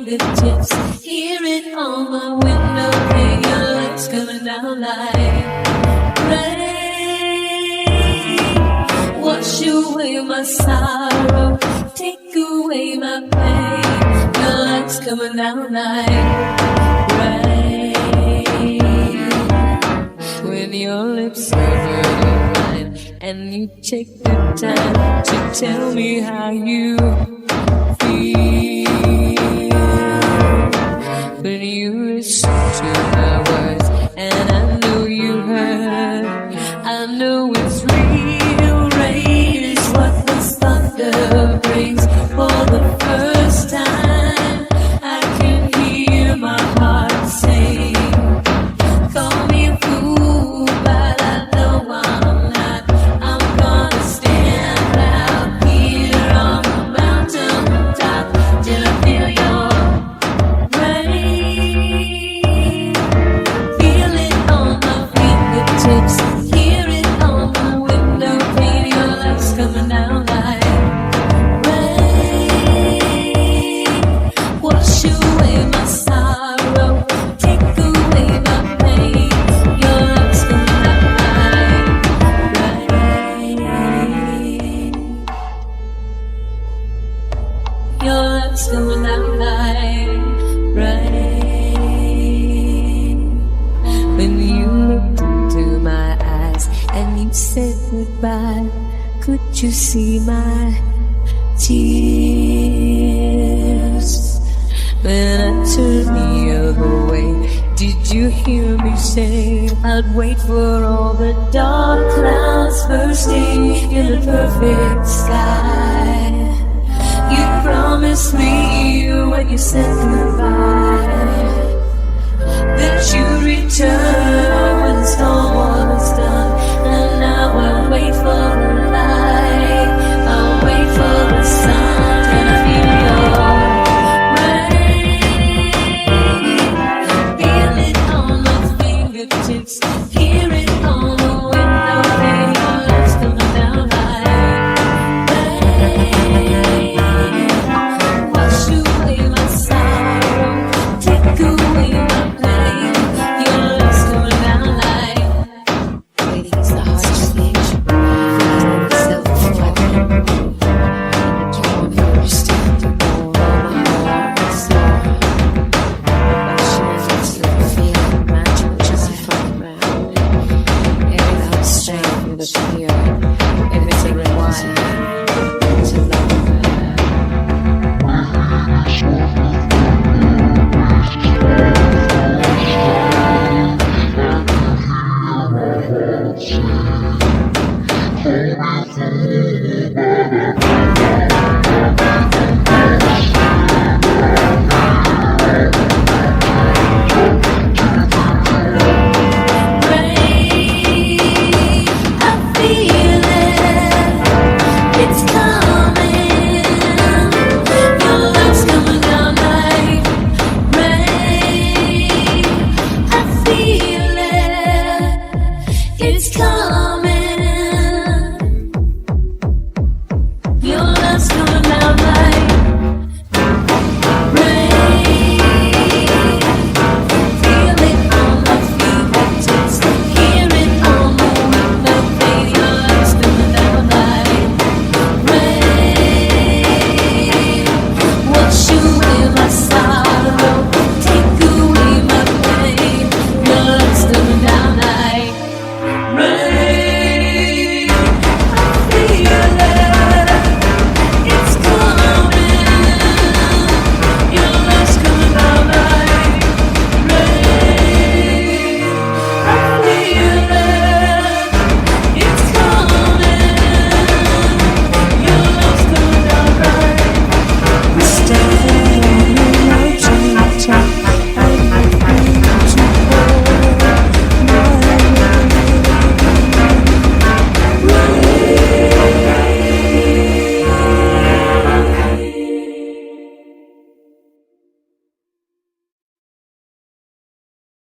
fingertips. Hear it on my window, hear your lights coming down like rain. Wash away my sorrow, take away my pain. Your lights coming down like rain. When your lips are burning mine, and you take the time to tell me how you feel. When you listen to my words, and I know you heard, I know it's real. Rain is what the thunder brings. For the first time, I can hear my heart sing. Call me a fool, but I know I'm not. I'm gonna stand out here on the mountain top till I feel your rain. Feel it on my fingertips, hear it on my window pane. Your lights coming down like rain. Wash away my sorrow, take away my pain. Your lights coming down like rain. Your lights coming down like rain. When you looked into my eyes and you said goodbye, could you see my tears? When I turned the other way, did you hear me say I'd wait for all the dark clouds bursting in the perfect sky? You promised me when you said goodbye that you'd return when the storm was done. And now I'll wait for the light, I'll wait for the sun, and I feel your rain. Feel it on my fingertips, hear it on the window pane. Your lights coming down like rain. Wash away my sorrow, take away my pain. Your lights coming down like Waiting is the hardest stage. Feeling myself reflecting. You want me to understand you more, my heart, soul. Passionate, feeling, magic, just flying around. Every loud strain with a fear. Everything rewind.